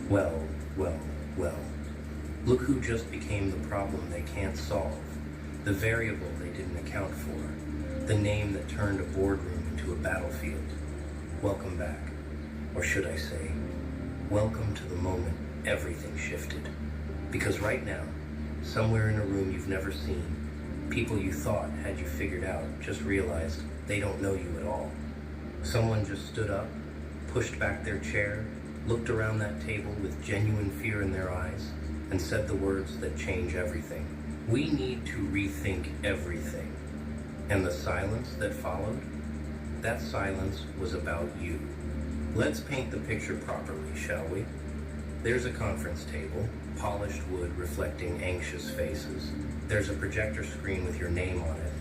Well, well, well. Look who just became the problem they can't solve, the variable they didn't account for, the name that turned a boardroom into a battlefield. Welcome back. Or should I say, welcome to the moment everything shifted. Because right now, somewhere in a room you've never seen, people you thought had you figured out just realized they don't know you at all. Someone just stood up, pushed back their chair, looked around that table with genuine fear in their eyes, and said the words that change everything. We need to rethink everything. And the silence that followed? That silence was about you. Let's paint the picture properly, shall we? There's a conference table, polished wood reflecting anxious faces. There's a projector screen with your name on it.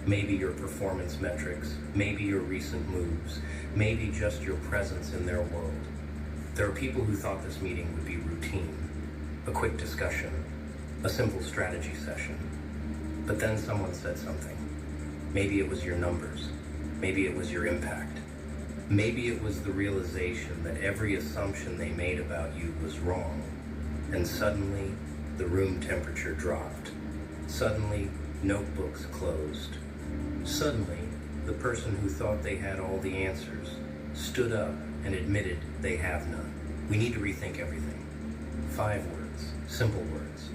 Maybe your performance metrics, maybe your recent moves, maybe just your presence in their world. There are people who thought this meeting would be routine, a quick discussion, a simple strategy session. But then someone said something. Maybe it was your numbers. Maybe it was your impact. Maybe it was the realization that every assumption they made about you was wrong. And suddenly, the room temperature dropped. Suddenly, notebooks closed. Suddenly, the person who thought they had all the answers stood up and admitted they have none. We need to rethink everything. 5 words, simple words.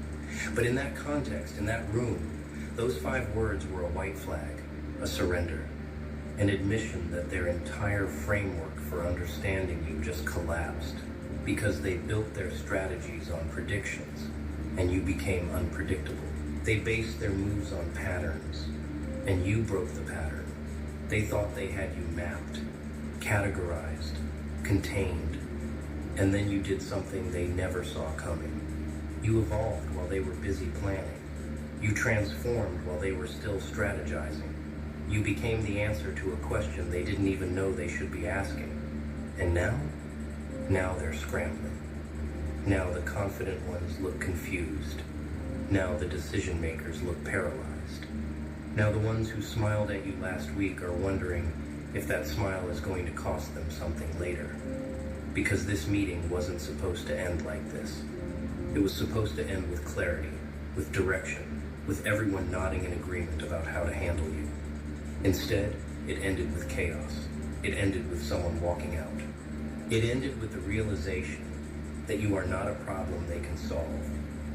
But in that context, in that room, those 5 words were a white flag, a surrender, an admission that their entire framework for understanding you just collapsed because they built their strategies on predictions and you became unpredictable. They based their moves on patterns and you broke the pattern. They thought they had you mapped, categorized, contained, and then you did something they never saw coming. You evolved while they were busy planning. You transformed while they were still strategizing. You became the answer to a question they didn't even know they should be asking. And now? Now they're scrambling. Now the confident ones look confused. Now the decision makers look paralyzed. Now the ones who smiled at you last week are wondering if that smile is going to cost them something later. Because this meeting wasn't supposed to end like this. It was supposed to end with clarity, with direction, with everyone nodding in agreement about how to handle you. Instead, it ended with chaos. It ended with someone walking out. It ended with the realization that you are not a problem they can solve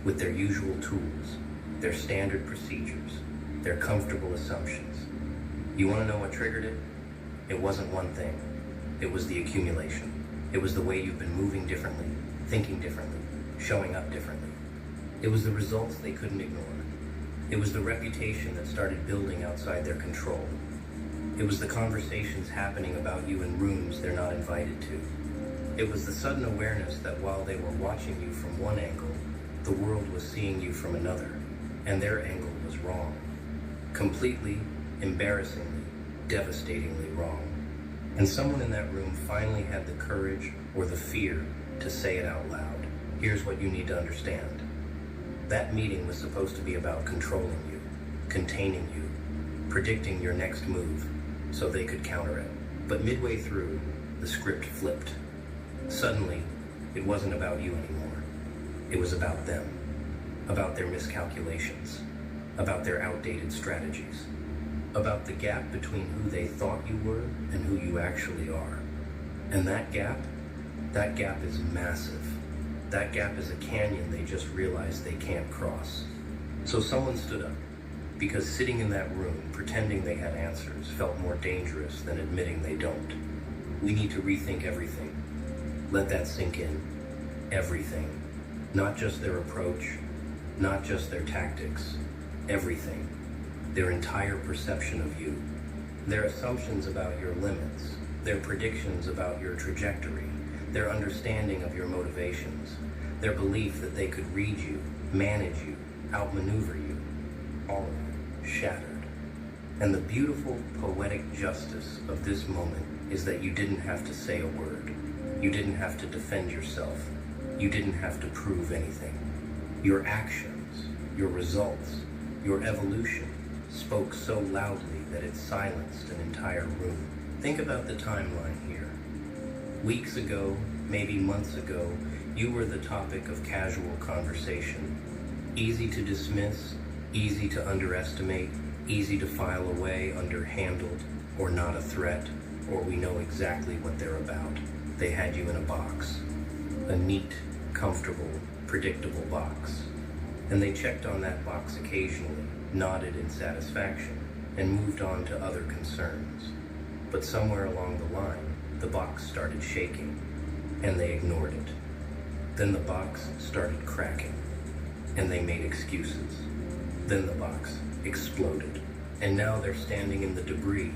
with their usual tools, their standard procedures, their comfortable assumptions. You want to know what triggered it? It wasn't one thing. It was the accumulation. It was the way you've been moving differently, thinking differently, showing up differently. It was the results they couldn't ignore. It was the reputation that started building outside their control. It was the conversations happening about you in rooms they're not invited to. It was the sudden awareness that while they were watching you from one angle, the world was seeing you from another, and their angle was wrong. Completely, embarrassingly, devastatingly wrong. And someone in that room finally had the courage or the fear to say it out loud. Here's what you need to understand. That meeting was supposed to be about controlling you, containing you, predicting your next move so they could counter it. But midway through, the script flipped. Suddenly, it wasn't about you anymore. It was about them, about their miscalculations, about their outdated strategies, about the gap between who they thought you were and who you actually are. And that gap is massive. That gap is a canyon they just realized they can't cross. So someone stood up, because sitting in that room, pretending they had answers, felt more dangerous than admitting they don't. We need to rethink everything. Let that sink in. Everything. Not just their approach, not just their tactics. Everything. Their entire perception of you. Their assumptions about your limits. Their predictions about your trajectory. Their understanding of your motivations, their belief that they could read you, manage you, outmaneuver you, all of it shattered. And the beautiful, poetic justice of this moment is that you didn't have to say a word. You didn't have to defend yourself. You didn't have to prove anything. Your actions, your results, your evolution spoke so loudly that it silenced an entire room. Think about the timeline here. Weeks ago, maybe months ago, You were the topic of casual conversation. Easy to dismiss, easy to underestimate, easy to file away under handled or not a threat, or we know exactly what they're about. They had you in a box. A neat, comfortable, predictable box. And they checked on that box occasionally, nodded in satisfaction, and moved on to other concerns. But somewhere along the line, the box started shaking, and they ignored it. Then the box started cracking, and they made excuses. Then the box exploded, and now they're standing in the debris,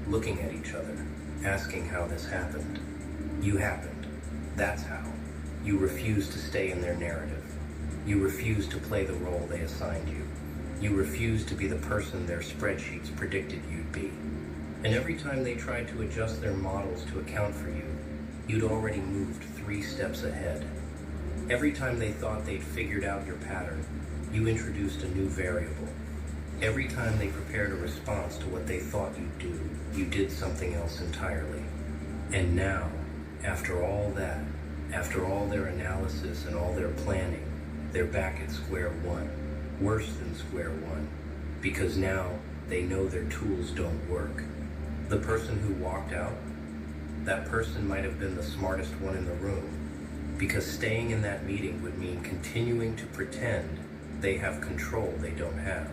looking at each other, asking how this happened. You happened. That's how. You refused to stay in their narrative. You refused to play the role they assigned you. You refused to be the person their spreadsheets predicted you'd be. And every time they tried to adjust their models to account for you, you'd already moved 3 steps ahead. Every time they thought they'd figured out your pattern, you introduced a new variable. Every time they prepared a response to what they thought you'd do, you did something else entirely. And now, after all that, after all their analysis and all their planning, they're back at square one, worse than square one, because now they know their tools don't work. The person who walked out, that person might have been the smartest one in the room, because staying in that meeting would mean continuing to pretend they have control they don't have.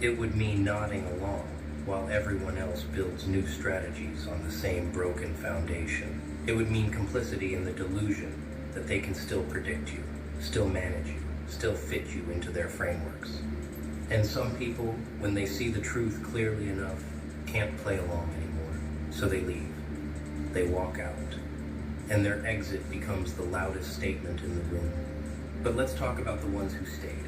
It would mean nodding along while everyone else builds new strategies on the same broken foundation. It would mean complicity in the delusion that they can still predict you, still manage you, still fit you into their frameworks. And some people, when they see the truth clearly enough, can't play along anymore, so they leave. They walk out, and their exit becomes the loudest statement in the room. But let's talk about the ones who stayed.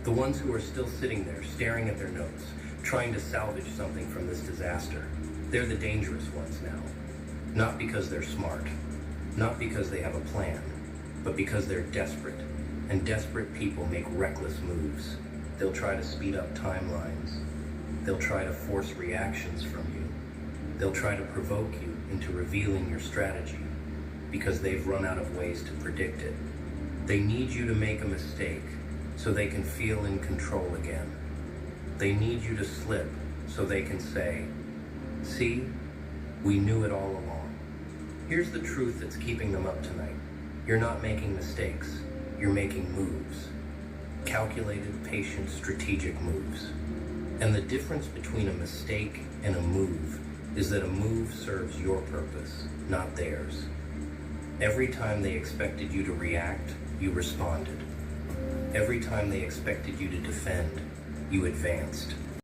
The ones who are still sitting there, staring at their notes, trying to salvage something from this disaster. They're the dangerous ones now. Not because they're smart, not because they have a plan, but because they're desperate. And desperate people make reckless moves. They'll try to speed up timelines. They'll try to force reactions from you. They'll try to provoke you into revealing your strategy because they've run out of ways to predict it. They need you to make a mistake so they can feel in control again. They need you to slip so they can say, "See, we knew it all along." Here's the truth that's keeping them up tonight. You're not making mistakes. You're making moves. Calculated, patient, strategic moves. And the difference between a mistake and a move is that a move serves your purpose, not theirs. Every time they expected you to react, you responded. Every time they expected you to defend, you advanced.